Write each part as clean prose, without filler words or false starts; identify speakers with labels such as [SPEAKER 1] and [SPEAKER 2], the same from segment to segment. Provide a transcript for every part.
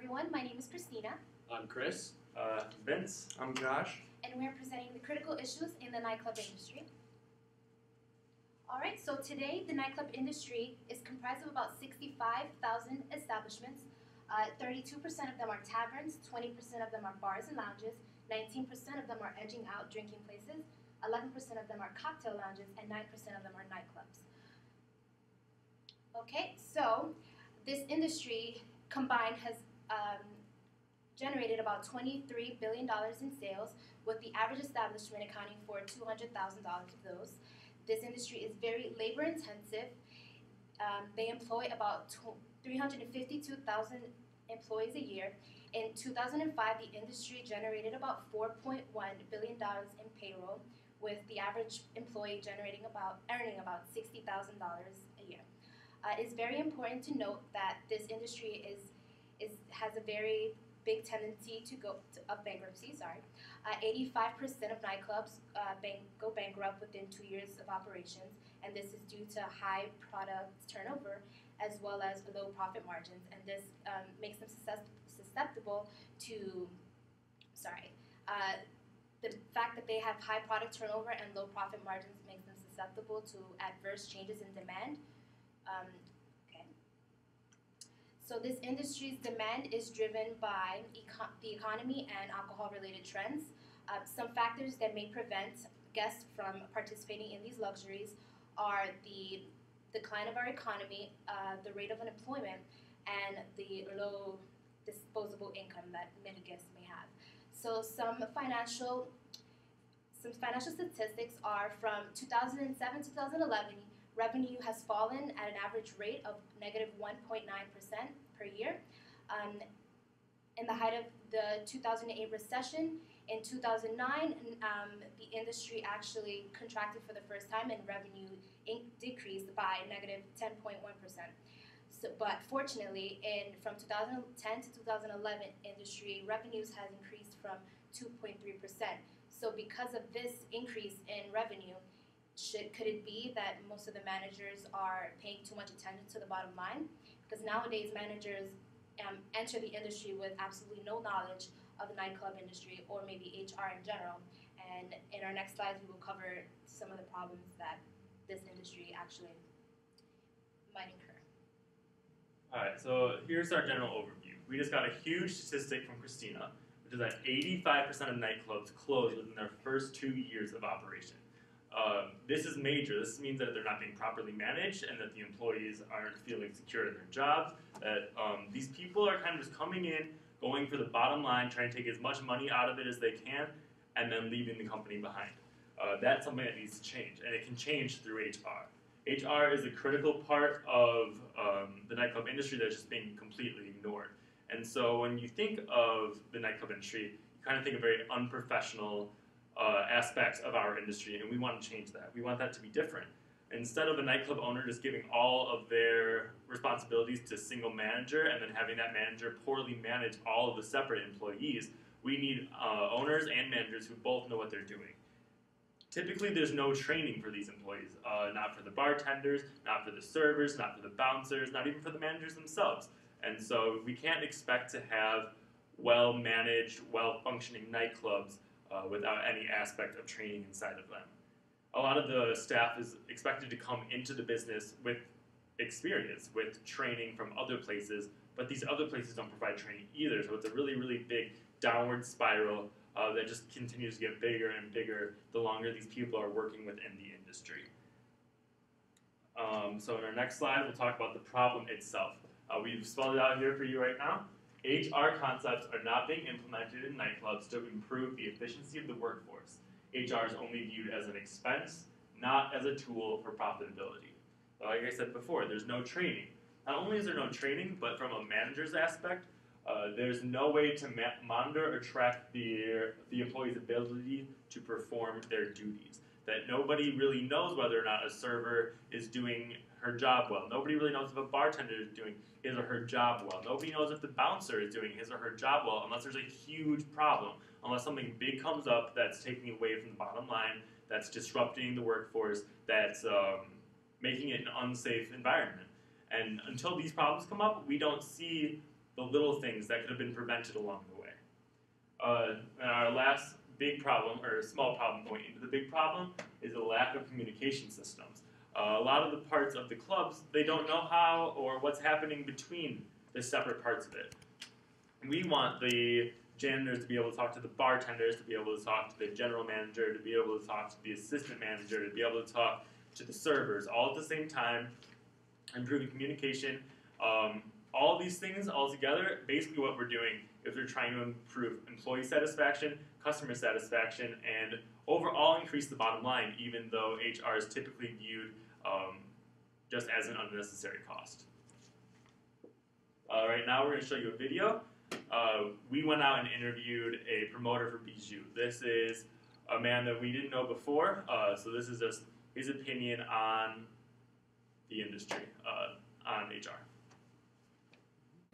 [SPEAKER 1] everyone. My name is Christina.
[SPEAKER 2] I'm Chris.
[SPEAKER 3] Vince.
[SPEAKER 4] I'm Josh.
[SPEAKER 1] And we're presenting the critical issues in the nightclub industry. Alright, so today the nightclub industry is comprised of about 65,000 establishments. 32% of them are taverns, 20% of them are bars and lounges, 19% of them are edging out drinking places, 11% of them are cocktail lounges, and 9% of them are nightclubs. Okay, so this industry combined has generated about $23 billion in sales, with the average establishment accounting for $200,000 of those. This industry is very labor intensive. They employ about 352,000 employees a year. In 2005, the industry generated about $4.1 billion in payroll, with the average employee earning about $60,000 a year. It's very important to note that this industry has a very big tendency to go of bankruptcy. 85% of nightclubs go bankrupt within 2 years of operations, and this is due to high product turnover as well as low profit margins, and this makes them susceptible to, the fact that they have high product turnover and low profit margins makes them susceptible to adverse changes in demand. So this industry's demand is driven by the economy and alcohol-related trends. Some factors that may prevent guests from participating in these luxuries are the decline of our economy, the rate of unemployment, and the low disposable income that many guests may have. So some financial statistics are from 2007 to 2011. Revenue has fallen at an average rate of negative 1.9% per year. In the height of the 2008 recession, in 2009, the industry actually contracted for the first time and revenue decreased by negative 10.1%. But fortunately, from 2010 to 2011, industry revenues has increased from 2.3%. So because of this increase in revenue, could it be that most of the managers are paying too much attention to the bottom line? Because nowadays managers enter the industry with absolutely no knowledge of the nightclub industry or maybe HR in general. And in our next slides, we will cover some of the problems that this industry actually might incur.
[SPEAKER 3] All right, so here's our general overview. We just got a huge statistic from Christina, which is that 85% of nightclubs close within their first 2 years of operation. This is major. This means that they're not being properly managed and that the employees aren't feeling secure in their jobs, that these people are kind of just coming in, going for the bottom line, trying to take as much money out of it as they can, and then leaving the company behind. That's something that needs to change, and it can change through HR. HR is a critical part of the nightclub industry that's just being completely ignored. And so when you think of the nightclub industry, you kind of think of very unprofessional aspects of our industry, and we want to change that. We want that to be different. Instead of a nightclub owner just giving all of their responsibilities to a single manager and then having that manager poorly manage all of the separate employees, we need owners and managers who both know what they're doing. Typically, there's no training for these employees, not for the bartenders, not for the servers, not for the bouncers, not even for the managers themselves. And so we can't expect to have well-managed, well-functioning nightclubs without any aspect of training inside of them. A lot of the staff is expected to come into the business with experience, with training from other places, but these other places don't provide training either, so it's a really, really big downward spiral that just continues to get bigger and bigger the longer these people are working within the industry. So in our next slide, we'll talk about the problem itself. We've spelled it out here for you right now. HR concepts are not being implemented in nightclubs to improve the efficiency of the workforce. HR is only viewed as an expense, not as a tool for profitability. Like I said before, there's no training. Not only is there no training, but from a manager's aspect, there's no way to monitor or track the employee's ability to perform their duties. That nobody really knows whether or not a server is doing her job well. Nobody really knows if a bartender is doing his or her job well. Nobody knows if the bouncer is doing his or her job well unless there's a huge problem, unless something big comes up that's taking away from the bottom line, that's disrupting the workforce, that's making it an unsafe environment. And until these problems come up, we don't see the little things that could have been prevented along the way. And our last big problem, or small problem point into the big problem, is the lack of communication systems. A lot of the parts of the clubs, they don't know how or what's happening between the separate parts of it. We want the janitors to be able to talk to the bartenders, to be able to talk to the general manager, to be able to talk to the assistant manager, to be able to talk to the servers, all at the same time, improving communication. All these things all together, basically what we're doing is we're trying to improve employee satisfaction, customer satisfaction, and overall increase the bottom line, even though HR is typically viewed just as an unnecessary cost. Right now we're going to show you a video. We went out and interviewed a promoter for Bijou. This is a man that we didn't know before, so this is just his opinion on the industry, on HR.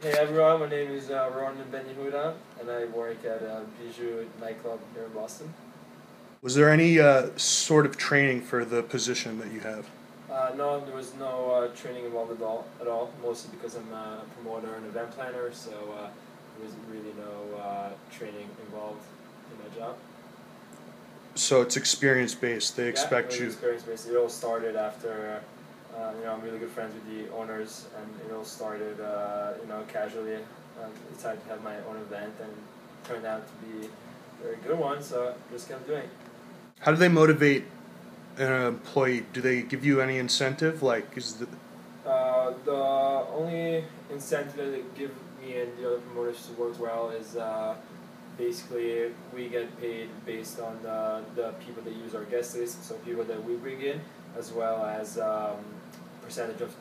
[SPEAKER 2] Hey everyone, my name is Ronan Ben-Yehuda, and I work at Bijou Nightclub here in Boston.
[SPEAKER 4] Was there any sort of training for the position that you have?
[SPEAKER 2] No, there was no training involved at all, mostly because I'm a promoter and event planner, so there wasn't really no training involved in my job.
[SPEAKER 4] So it's experience-based, they expect you...
[SPEAKER 2] experience-based. It all started after, I'm really good friends with the owners, and it all started, casually. I decided to have my own event, and it turned out to be a very good one, so I just kept doing it.
[SPEAKER 4] How do they motivate an employee? Do they give you any incentive? Like, is the
[SPEAKER 2] only incentive that they give me and the other promoters to work well is basically we get paid based on the people that use our guest list, so people that we bring in, as well as percentage of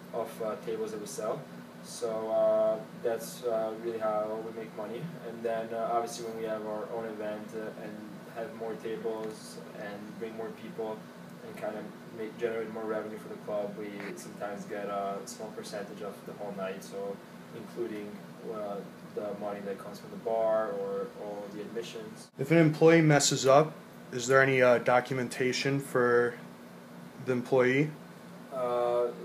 [SPEAKER 2] tables that we sell. So that's really how we make money. And then obviously when we have our own event and have more tables and bring more people and kind of generate more revenue for the club, we sometimes get a small percentage of the whole night, so including the money that comes from the bar or all the admissions.
[SPEAKER 4] If an employee messes up, is there any documentation for the employee?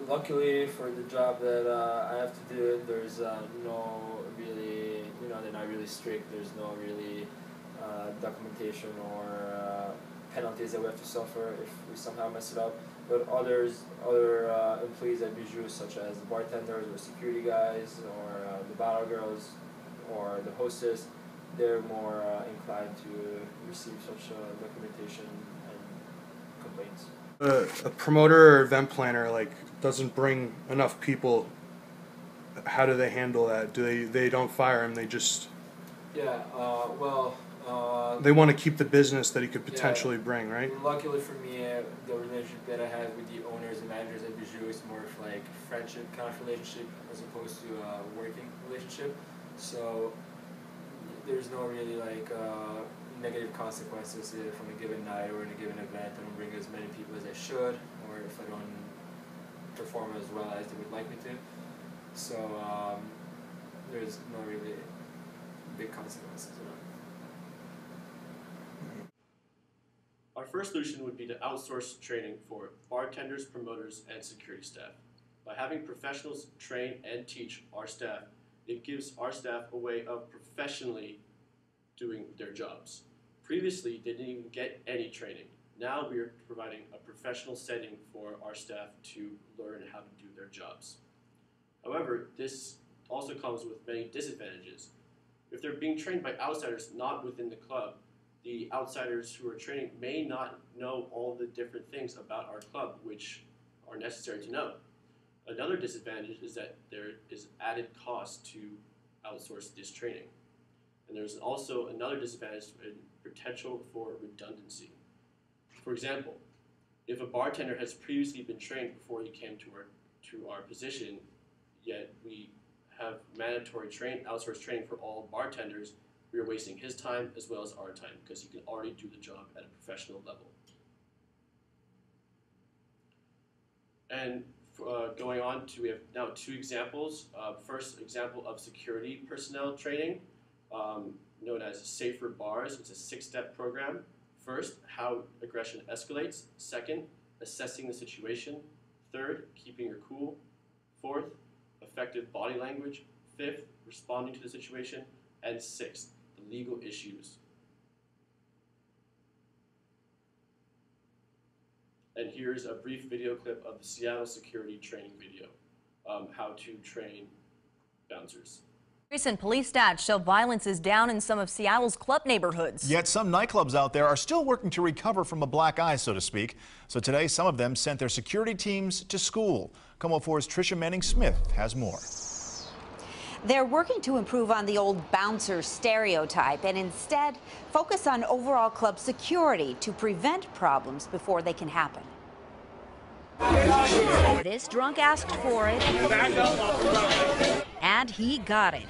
[SPEAKER 2] Luckily for the job that I have to do, there's no really, they're not really strict. There's no really documentation or penalties that we have to suffer if we somehow mess it up. But other employees at Bijou, such as the bartenders or security guys or the bottle girls or the hostess, they're more inclined to receive such documentation and complaints.
[SPEAKER 4] A promoter or event planner doesn't bring enough people. How do they handle that? Do they don't fire him? They just they want to keep the business that he could potentially bring, right?
[SPEAKER 2] Luckily for me, the relationship that I have with the owners and managers at Bijou is more of like friendship kind of relationship as opposed to a working relationship. So there's no really negative consequences from a given night or in a given event. I don't bring as many people as I should, or if I don't perform as well as they would like me to. So there's no really big consequences.
[SPEAKER 5] Our first solution would be to outsource training for bartenders, promoters, and security staff. By having professionals train and teach our staff, it gives our staff a way of professionally doing their jobs. Previously, they didn't even get any training. Now we are providing a professional setting for our staff to learn how to do their jobs. However, this also comes with many disadvantages. If they're being trained by outsiders not within the club, the outsiders who are training may not know all the different things about our club which are necessary to know. Another disadvantage is that there is added cost to outsource this training. And there's also another disadvantage in potential for redundancy. For example, if a bartender has previously been trained before he came to our position, yet we have mandatory outsourced training for all bartenders, we are wasting his time as well as our time because he can already do the job at a professional level. And going on to, we have now two examples. First example of security personnel training, known as Safer Bars. It's a 6-step program. First, how aggression escalates. Second, assessing the situation. Third, keeping your cool. Fourth, effective body language. fifth, responding to the situation, and sixth, the legal issues. And here's a brief video clip of the Seattle security training video, how to train bouncers.
[SPEAKER 6] Recent police stats show violence is down in some of Seattle's club neighborhoods.
[SPEAKER 7] Yet some nightclubs out there are still working to recover from a black eye, so to speak. So today, some of them sent their security teams to school. KOMO 4's Tricia Manning-Smith has more.
[SPEAKER 8] They're working to improve on the old bouncer stereotype and instead focus on overall club security to prevent problems before they can happen.
[SPEAKER 9] This drunk asked for it, and he got it.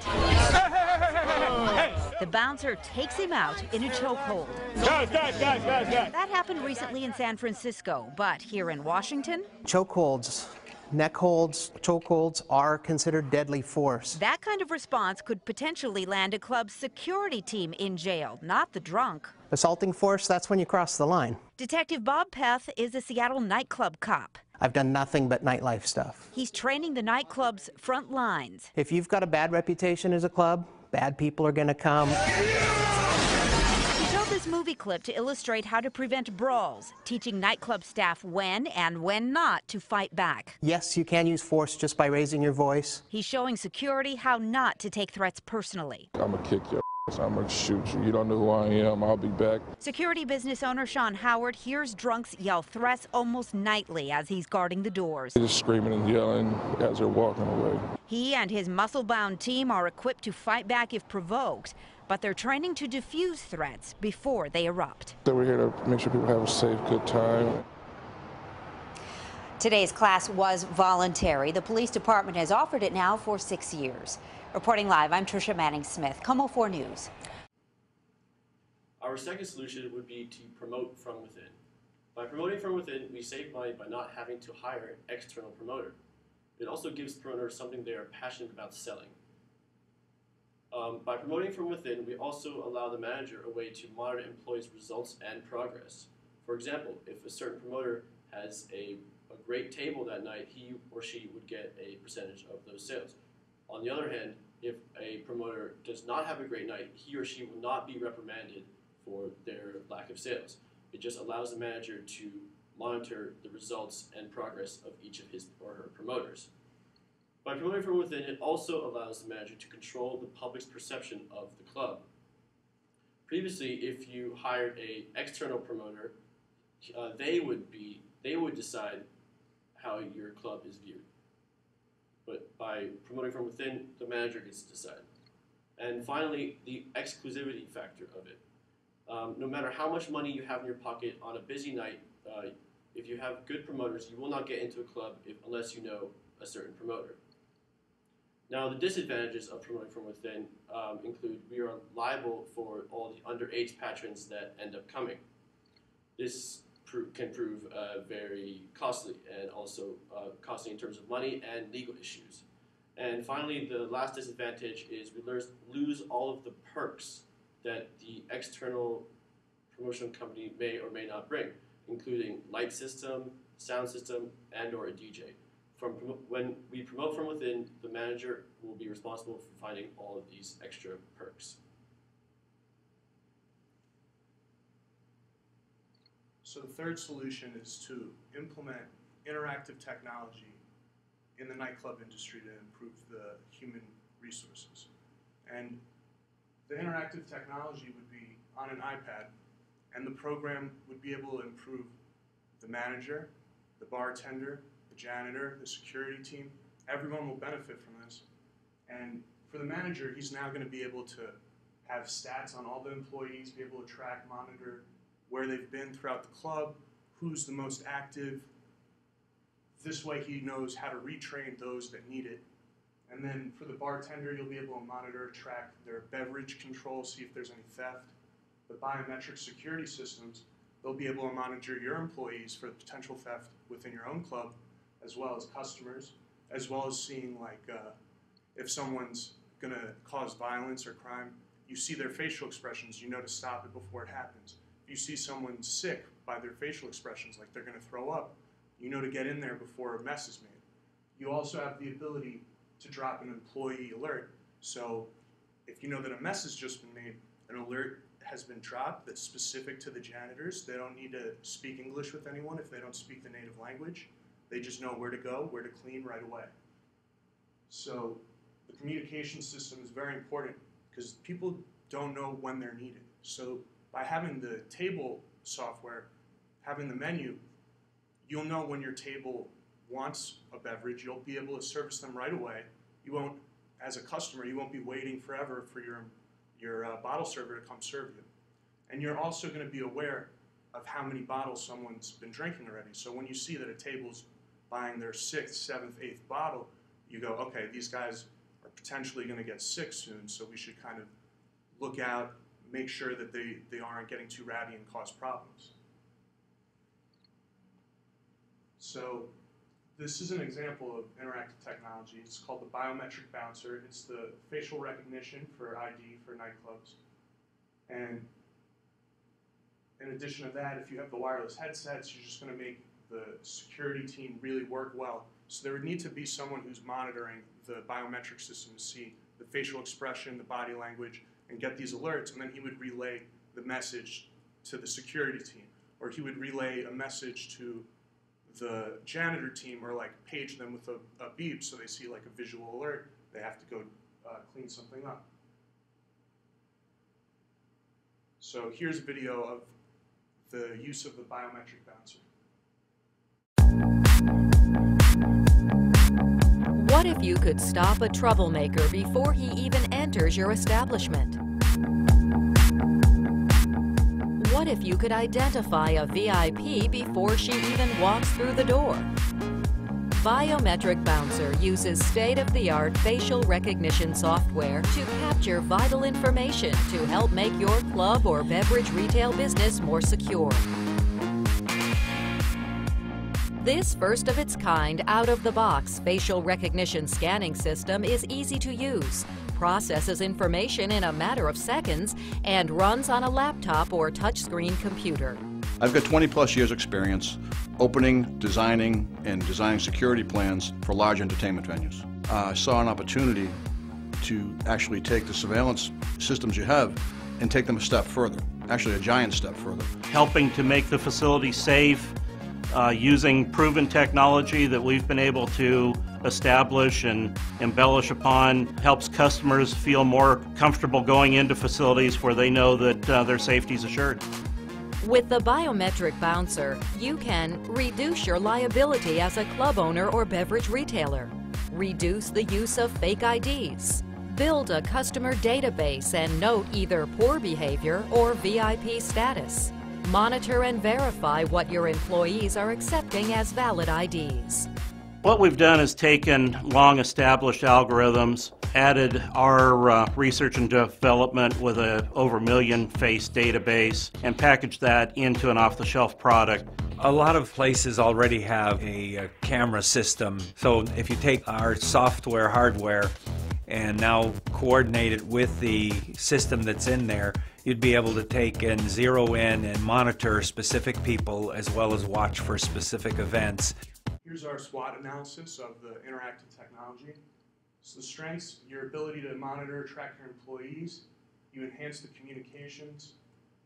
[SPEAKER 9] The bouncer takes him out in a chokehold.
[SPEAKER 10] Guys.
[SPEAKER 9] That happened recently in San Francisco, but here in Washington,
[SPEAKER 11] Chokeholds, neck holds, chokeholds are considered deadly force.
[SPEAKER 9] that kind of response could potentially land a club's security team in jail, not the drunk.
[SPEAKER 11] Assaulting force, that's when you cross the line.
[SPEAKER 9] Detective Bob Peth is a Seattle nightclub cop.
[SPEAKER 11] I've done nothing but nightlife stuff.
[SPEAKER 9] He's training the nightclub's front lines.
[SPEAKER 11] If you've got a bad reputation as a club, bad people are going to come.
[SPEAKER 9] He showed this movie clip to illustrate how to prevent brawls, teaching nightclub staff when and when not to fight back.
[SPEAKER 11] Yes, you can use force just by raising your voice.
[SPEAKER 9] He's showing security how not to take threats personally.
[SPEAKER 10] I'm gonna kick your ass. I'm gonna shoot you. You don't know who I am. I'll be back.
[SPEAKER 9] Security business owner Sean Howard hears drunks yell threats almost nightly as he's guarding the doors.
[SPEAKER 10] Just screaming and yelling as they're walking away.
[SPEAKER 9] He and his muscle-bound team are equipped to fight back if provoked, but they're training to defuse threats before they erupt.
[SPEAKER 10] So we're here to make sure people have a safe, good time.
[SPEAKER 8] Today's class was voluntary. The police department has offered it now for 6 years. Reporting live, I'm Tricia Manning-Smith, KOMO 4 News.
[SPEAKER 5] Our second solution would be to promote from within. By promoting from within, we save money by not having to hire an external promoter. It also gives promoters something they are passionate about selling. By promoting from within, we also allow the manager a way to monitor employees' results and progress. For example, if a certain promoter has a great table that night, he or she would get a percentage of those sales. On the other hand, if a promoter does not have a great night, he or she will not be reprimanded for their lack of sales. It just allows the manager to monitor the results and progress of each of his or her promoters. By promoting from within, it also allows the manager to control the public's perception of the club. Previously, if you hired an external promoter, they would decide how your club is viewed. But by promoting from within, the manager gets to decide. And finally, the exclusivity factor of it. No matter how much money you have in your pocket on a busy night, if you have good promoters, you will not get into a club unless you know a certain promoter. Now, the disadvantages of promoting from within include we are liable for all the underage patrons that end up coming. This can prove very costly and also costly in terms of money and legal issues. And finally, the last disadvantage is we lose all of the perks that the external promotion company may or may not bring, including light system, sound system, and or a DJ. When we promote from within, the manager will be responsible for finding all of these extra perks.
[SPEAKER 4] So the third solution is to implement interactive technology in the nightclub industry to improve the human resources. And the interactive technology would be on an iPad, and the program would be able to improve the manager, the bartender, the janitor, the security team. Everyone will benefit from this. And for the manager, he's now going to be able to have stats on all the employees, be able to track, monitor where they've been throughout the club, who's the most active. This way he knows how to retrain those that need it. And then for the bartender, you'll be able to monitor, track their beverage control, see if there's any theft. The biometric security systems, they'll be able to monitor your employees for potential theft within your own club, as well as customers, as well as seeing if someone's gonna cause violence or crime, you see their facial expressions, you know to stop it before it happens. If you see someone sick by their facial expressions, like they're gonna throw up, you know to get in there before a mess is made. You also have the ability to drop an employee alert. So if you know that a mess has just been made, an alert has been dropped that's specific to the janitors. They don't need to speak English with anyone if they don't speak the native language. They just know where to go, where to clean right away. So the communication system is very important because people don't know when they're needed. So by having the table software, having the menu, you'll know when your table wants a beverage. You'll be able to service them right away. You won't, as a customer, you won't be waiting forever for your bottle server to come serve you. And you're also going to be aware of how many bottles someone's been drinking already. So when you see that a table's buying their 6th, 7th, 8th bottle, you go, okay, these guys are potentially going to get sick soon, so we should kind of look out, make sure that they aren't getting too rowdy and cause problems. So this is an example of interactive technology. It's called the biometric bouncer. It's the facial recognition for ID for nightclubs. And in addition to that, if you have the wireless headsets, you're just going to make the security team really work well. So there would need to be someone who's monitoring the biometric system to see the facial expression, the body language, and get these alerts, and then he would relay the message to the security team. Or he would relay a message to the janitor team, or like page them with a beep so they see like a visual alert. They have to go clean something up. So here's a video of the use of the biometric bouncer.
[SPEAKER 12] What if you could stop a troublemaker before he even enters your establishment? What if you could identify a VIP before she even walks through the door? Biometric Bouncer uses state-of-the-art facial recognition software to capture vital information to help make your club or beverage retail business more secure. This first-of-its-kind, out-of-the-box facial recognition scanning system is easy to use, processes information in a matter of seconds, and runs on a laptop or touchscreen computer.
[SPEAKER 13] I've got 20-plus years experience opening, designing, and designing security plans for large entertainment venues. I saw an opportunity to actually take the surveillance systems you have and take them a step further, actually a giant step further.
[SPEAKER 14] Helping to make the facility safe, using proven technology that we've been able to establish and embellish upon, helps customers feel more comfortable going into facilities where they know that their safety is assured.
[SPEAKER 12] With the Biometric Bouncer, you can reduce your liability as a club owner or beverage retailer, reduce the use of fake IDs, build a customer database and note either poor behavior or VIP status, monitor and verify what your employees are accepting as valid IDs.
[SPEAKER 14] What we've done is taken long-established algorithms, added our research and development with a over 1 million face database, and packaged that into an off-the-shelf product.
[SPEAKER 15] A lot of places already have a camera system, so if you take our software, hardware, and now coordinate it with the system that's in there, you'd be able to take and zero in and monitor specific people as well as watch for specific events.
[SPEAKER 4] Here's our SWOT analysis of the interactive technology. So the strengths, your ability to monitor, track your employees, you enhance the communications,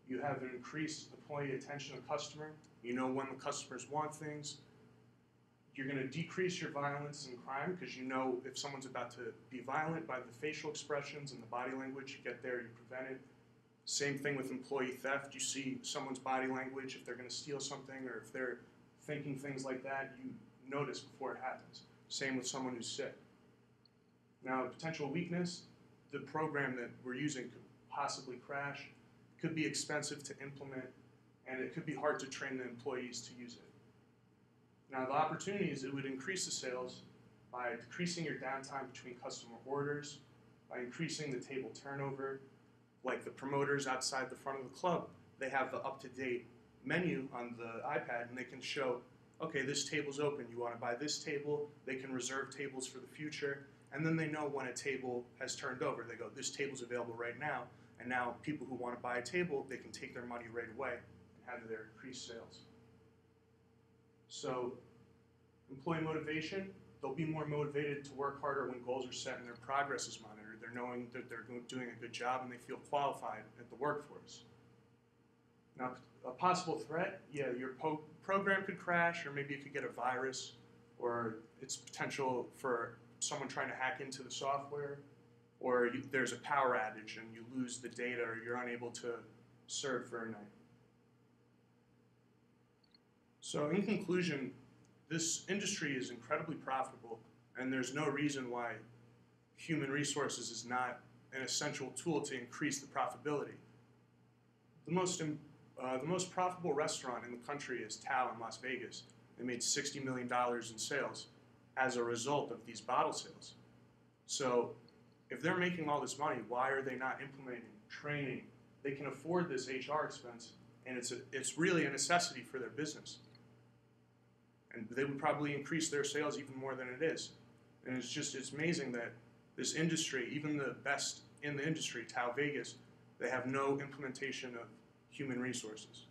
[SPEAKER 4] you have an increased employee attention to customer, you know when the customers want things, you're going to decrease your violence and crime because you know if someone's about to be violent by the facial expressions and the body language, you get there, you prevent it. Same thing with employee theft. You see someone's body language, if they're going to steal something or if they're thinking things like that, you notice before it happens. Same with someone who's sick. Now, potential weakness, the program that we're using could possibly crash, could be expensive to implement, and it could be hard to train the employees to use it. Now, the opportunities, it would increase the sales by decreasing your downtime between customer orders, by increasing the table turnover, like the promoters outside the front of the club, they have the up-to-date menu on the iPad and they can show, okay, this table's open, you want to buy this table, they can reserve tables for the future, and then they know when a table has turned over. They go, this table's available right now, and now people who want to buy a table, they can take their money right away and have their increased sales. So employee motivation, they'll be more motivated to work harder when goals are set and their progress is monitored. They're knowing that they're doing a good job and they feel qualified at the workforce. Now, a possible threat, yeah, your program could crash, or maybe you could get a virus, or it's potential for someone trying to hack into the software, or there's a power outage and you lose the data, or you're unable to serve for a night. So in conclusion, this industry is incredibly profitable, and there's no reason why human resources is not an essential tool to increase the profitability. The most profitable restaurant in the country is Tao in Las Vegas. They made $60 million in sales as a result of these bottle sales. So if they're making all this money, why are they not implementing training? They can afford this HR expense, and it's really a necessity for their business. And they would probably increase their sales even more than it is. And it's amazing that this industry, even the best in the industry, Tao Vegas, they have no implementation of human resources.